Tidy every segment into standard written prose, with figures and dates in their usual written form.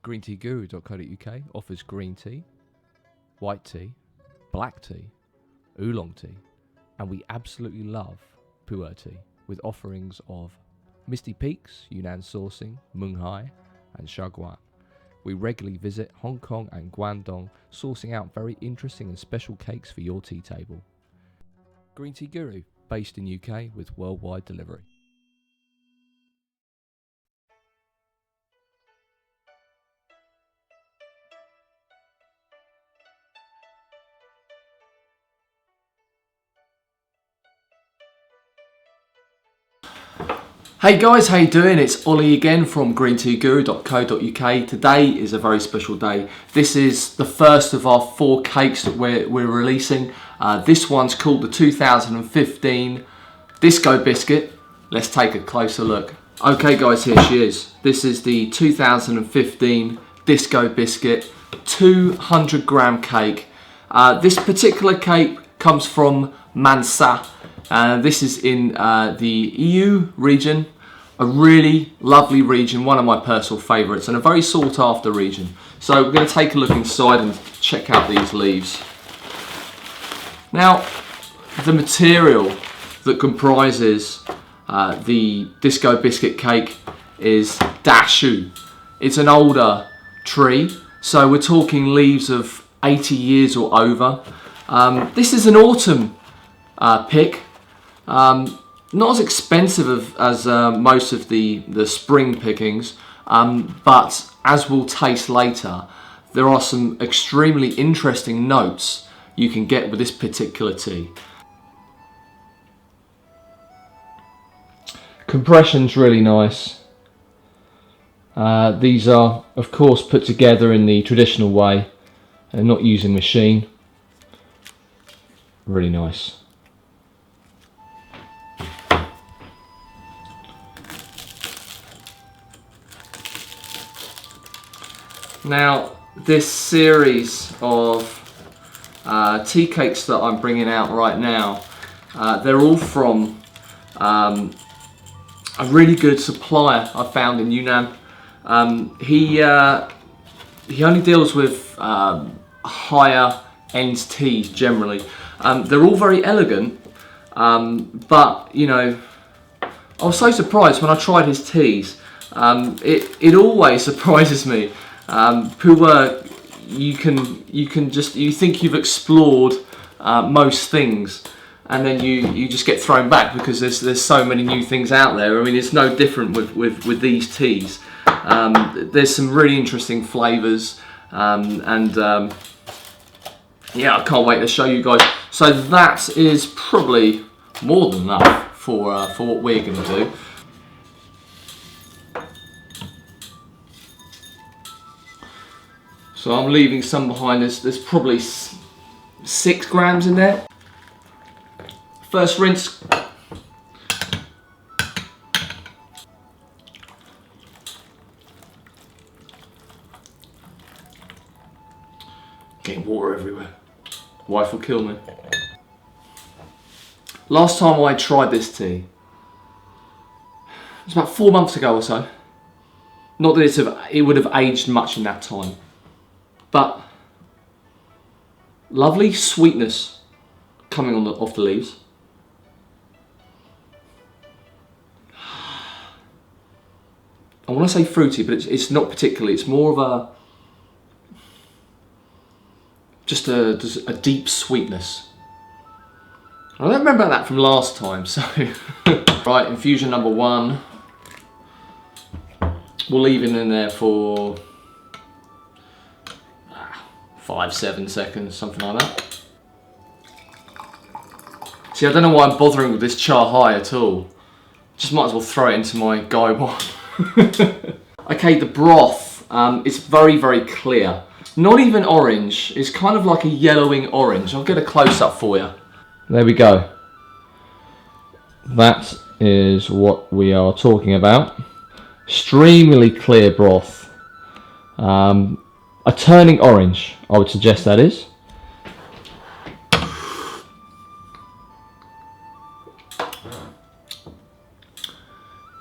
GreenTeaGuru.co.uk offers green tea, white tea, black tea, oolong tea, and we absolutely love Puerh tea, with offerings of Misty Peaks, Yunnan sourcing, Mung Hai, and Shaguan. We regularly visit Hong Kong and Guangdong, sourcing out very interesting and special cakes for your tea table. Green Tea Guru, based in UK with worldwide delivery. Hey guys, how you doing? It's Ollie again from greenteaguru.co.uk. Today is a very special day. This is the first of our 4 cakes that we're releasing. This one's called the 2015 Disco Biscuit. Let's take a closer look. Okay guys, here she is. This is the 2015 Disco Biscuit 200 gram cake. This particular cake comes from Mansa. This is in the Yiwu region, a really lovely region, one of my personal favourites, and a very sought after region. So we're going to take a look inside and check out these leaves. Now, the material that comprises the Disco Biscuit cake is dashu. It's an older tree, so we're talking leaves of 80 years or over. This is an autumn pick. Not as expensive as most of the spring pickings, but as we'll taste later, there are some extremely interesting notes you can get with this particular tea. Compression's really nice. These are, of course, put together in the traditional way and not using machine. Really nice. Now, this series of tea cakes that I'm bringing out right now, they're all from a really good supplier I found in Yunnan. He only deals with higher end teas generally. They're all very elegant, but you know, I was so surprised when I tried his teas. It always surprises me. Puerh, you think you've explored most things, and then you just get thrown back because there's so many new things out there. I mean, it's no different with these teas. There's some really interesting flavours, and yeah, I can't wait to show you guys. So that is probably more than enough for what we're going to do. So I'm leaving some behind. There's probably 6 grams in there. First rinse. Getting water everywhere. Wife will kill me. Last time I tried this tea, it was about 4 months ago or so. Not that it would have aged much in that time. But lovely sweetness coming off the leaves. I want to say fruity, but it's not particularly. It's more of just a deep sweetness. I don't remember that from last time, so right, infusion number 1. We'll leave it in there for 5-7 seconds, something like that. See, I don't know why I'm bothering with this char high at all. Just might as well throw it into my Guy 1. Okay, the broth is very, very clear. Not even orange, it's kind of like a yellowing orange. I'll get a close-up for you. There we go. That is what we are talking about. Extremely clear broth. A turning orange, I would suggest that is.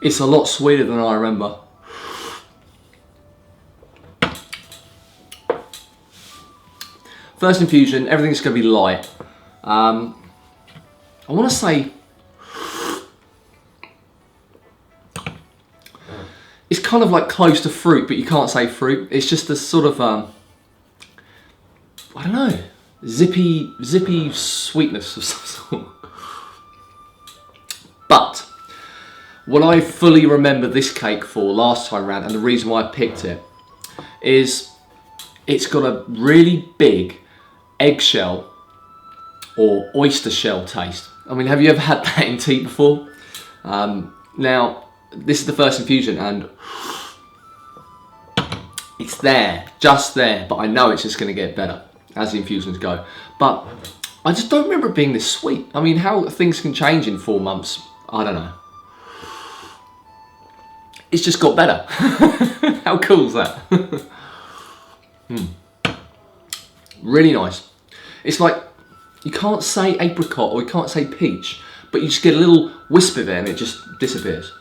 It's a lot sweeter than I remember. First infusion, everything's going to be light. I want to say it's kind of like close to fruit, but you can't say fruit. It's just a sort of, I don't know, zippy sweetness of some sort. But what I fully remember this cake for last time round, and the reason why I picked it, is it's got a really big eggshell or oyster shell taste. I mean, have you ever had that in tea before? Now, this is the first infusion and it's there, just there, but I know it's just going to get better as the infusions go. But I just don't remember it being this sweet. I mean, how things can change in 4 months, I don't know. It's just got better. How cool is that? Really nice. It's like, you can't say apricot or you can't say peach, but you just get a little wisp of it and it just disappears.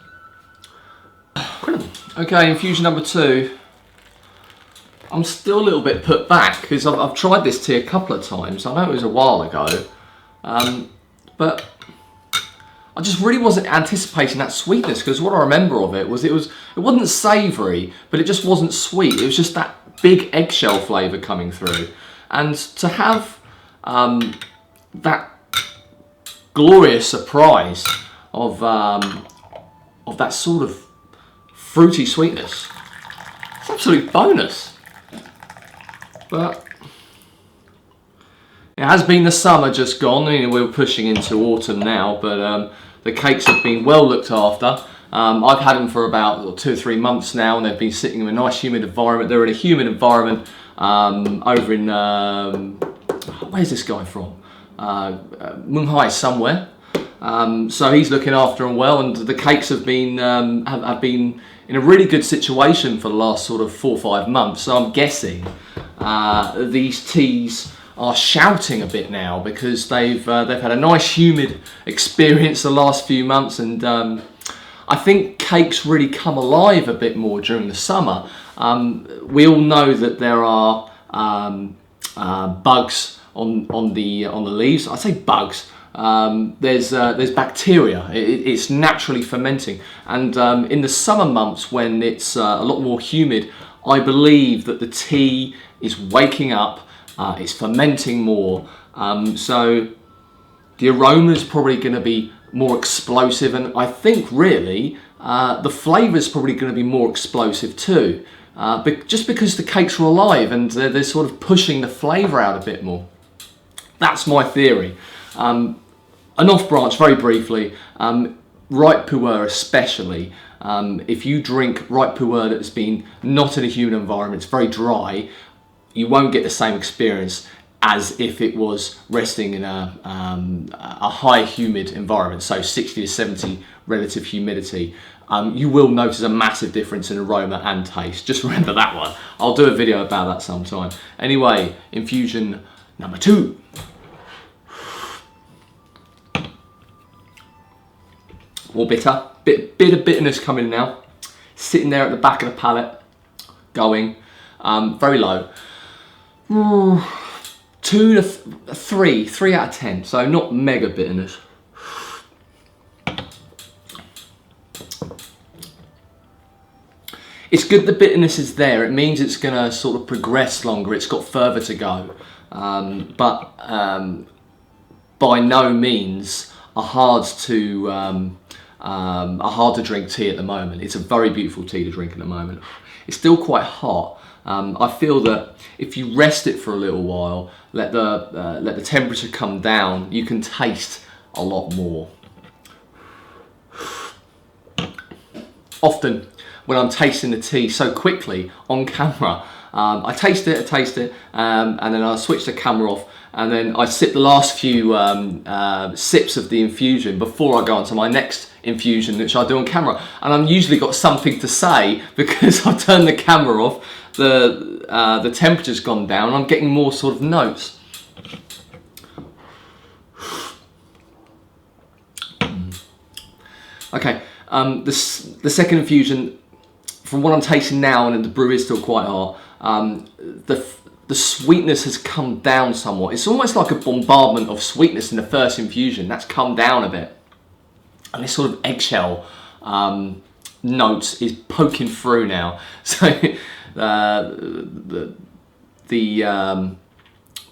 Incredible. Okay, infusion number 2. I'm still a little bit put back because I've tried this tea a couple of times. I know it was a while ago, but I just really wasn't anticipating that sweetness, because what I remember of it wasn't savoury, but it just wasn't sweet. It was just that big eggshell flavour coming through, and to have that glorious surprise of that sort of fruity sweetness, it's an absolute bonus. But it has been the summer just gone. I mean, we're pushing into autumn now, but the cakes have been well looked after. I've had them for about 2 or 3 months now, and they've been sitting in a nice humid environment. They're in a humid environment over in, where's this guy from? Munghai somewhere. So he's looking after them well, and the cakes have been have been in a really good situation for the last sort of 4 or 5 months. So I'm guessing these teas are shouting a bit now because they've had a nice humid experience the last few months, and I think cakes really come alive a bit more during the summer. We all know that there are bugs on the leaves. I say bugs. There's bacteria. It's naturally fermenting, and in the summer months when it's a lot more humid, I believe that the tea is waking up. It's fermenting more, so the aroma is probably going to be more explosive, and I think really the flavour is probably going to be more explosive too, just because the cakes are alive and they're sort of pushing the flavour out a bit more. That's my theory. An off branch, very briefly, ripe pu'er especially. If you drink ripe pu'er that's been not in a humid environment, it's very dry, you won't get the same experience as if it was resting in a high humid environment, so 60 to 70 relative humidity. You will notice a massive difference in aroma and taste. Just remember that one. I'll do a video about that sometime. Anyway, infusion number 2. More bitter, bit of bitterness coming now. Sitting there at the back of the palate, going very low. 2 to 3 out of 10, so not mega bitterness. It's good the bitterness is there. It means it's going to sort of progress longer. It's got further to go, but by no means a hard to drink tea at the moment. It's a very beautiful tea to drink at the moment. It's still quite hot. I feel that if you rest it for a little while, let the temperature come down, you can taste a lot more. Often, when I'm tasting the tea so quickly on camera, I taste it, and then I switch the camera off, and then I sip the last few sips of the infusion before I go on to my next infusion, which I do on camera. And I've usually got something to say because I turn the camera off, the temperature's gone down, and I'm getting more sort of notes. Okay, the second infusion, from what I'm tasting now, and the brew is still quite hot, the the sweetness has come down somewhat. It's almost like a bombardment of sweetness in the first infusion. That's come down a bit. And this sort of eggshell note is poking through now. So the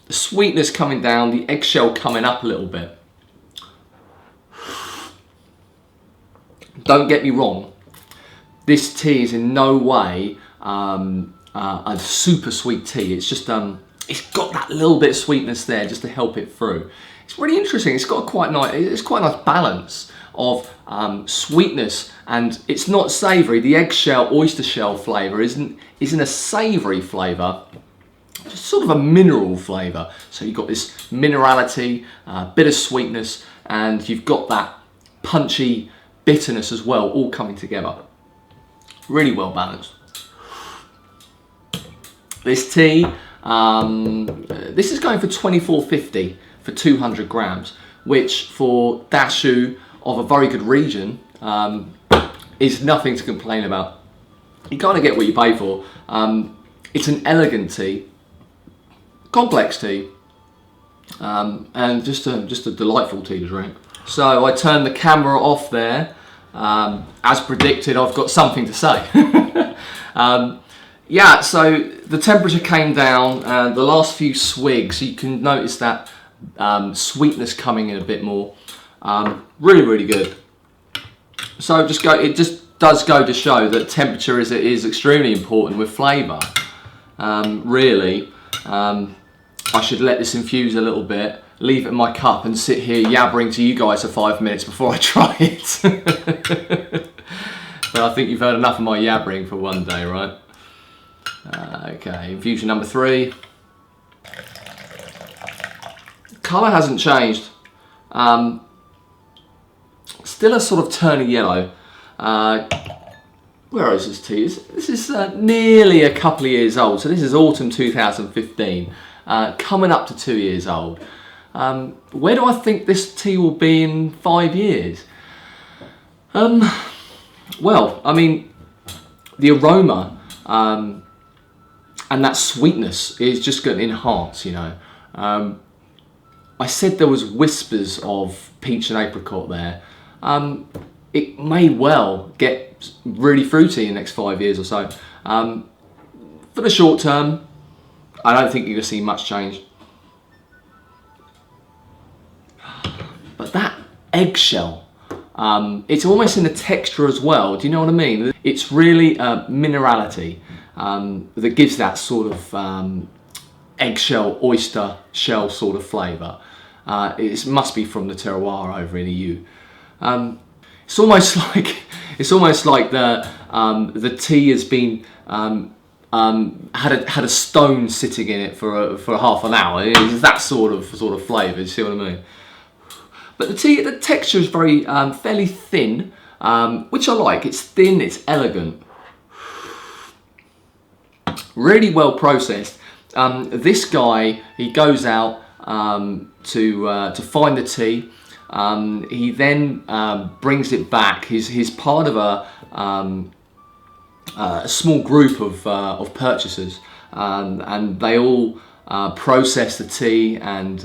sweetness coming down, the eggshell coming up a little bit. Don't get me wrong, this tea is in no way a super sweet tea. It's just it's got that little bit of sweetness there just to help it through. It's really interesting. It's got quite a nice balance of sweetness, and it's not savoury. The eggshell oyster shell flavour isn't a savoury flavour. Just sort of a mineral flavour. So you've got this minerality, bit of sweetness, and you've got that punchy bitterness as well, all coming together. Really well balanced. This tea, this is going for $24.50 for 200 grams, which for Dashu of a very good region is nothing to complain about. You kind of get what you pay for. It's an elegant tea, complex tea, and just a delightful tea to drink. So I turned the camera off there. As predicted, I've got something to say. Yeah, so the temperature came down. The last few swigs, you can notice that sweetness coming in a bit more. Really, really good. So it just does go to show that temperature is extremely important with flavour. Really, I should let this infuse a little bit, leave it in my cup and sit here yabbering to you guys for 5 minutes before I try it. But I think you've heard enough of my yabbering for one day, right? Okay, infusion number 3. Colour hasn't changed. Still a sort of turny yellow. Where is this tea? This is nearly a couple of years old. So this is autumn 2015, coming up to 2 years old. Where do I think this tea will be in 5 years? Well, I mean, the aroma and that sweetness is just going to enhance, you know. I said there was whispers of peach and apricot there. It may well get really fruity in the next 5 years or so. For the short term, I don't think you're going to see much change. But that eggshell, it's almost in the texture as well. Do you know what I mean? It's really minerality that gives that sort of eggshell, oyster shell sort of flavour. It must be from the terroir over in the Yiwu. It's almost like the tea has been had a stone sitting in it for half an hour. It's that sort of flavour. You see what I mean? But the texture is very fairly thin, which I like. It's thin. It's elegant. Really well processed. This guy, he goes out to find the tea. He then brings it back. He's part of a small group of purchasers, and they all process the tea and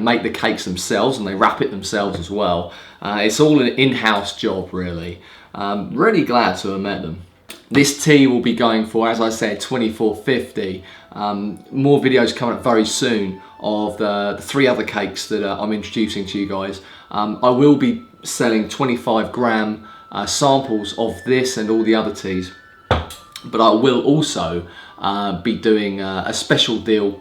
make the cakes themselves, and they wrap it themselves as well. It's all an in-house job, really. Really glad to have met them. This tea will be going for, as I said, $24.50. More videos coming up very soon of the 3 other cakes that I'm introducing to you guys. I will be selling 25-gram samples of this and all the other teas, but I will also be doing a special deal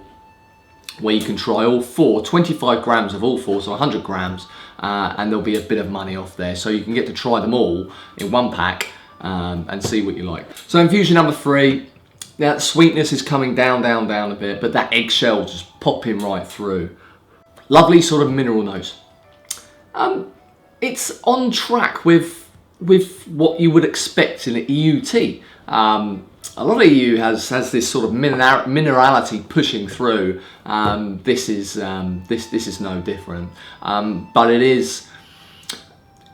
where you can try all 4, 25 grams of all 4, so 100 grams, and there'll be a bit of money off there, so you can get to try them all in one pack and see what you like. So infusion number 3, now the sweetness is coming down a bit, but that eggshell just popping right through. Lovely sort of mineral notes. It's on track with what you would expect in an EU tea. A lot of EU has this sort of minerality pushing through. This is no different, but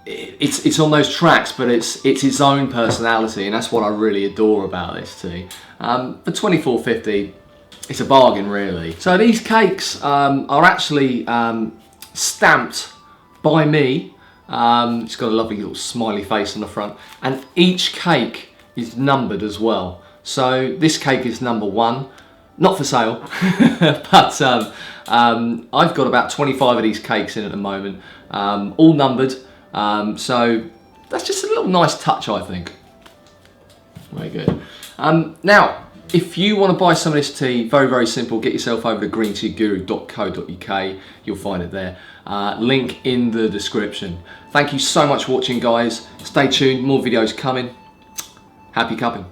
it's on those tracks, but it's its own personality, and that's what I really adore about this tea. For $24.50, it's a bargain, really. So these cakes are actually stamped by me. It's got a lovely little smiley face on the front, and each cake is numbered as well. So this cake is number 1, not for sale, but I've got about 25 of these cakes in at the moment, all numbered. So that's just a little nice touch, I think. Very good. Now, if you want to buy some of this tea, very, very simple. Get yourself over to greenteaguru.co.uk. You'll find it there. Link in the description. Thank you so much for watching, guys. Stay tuned. More videos coming. Happy cupping.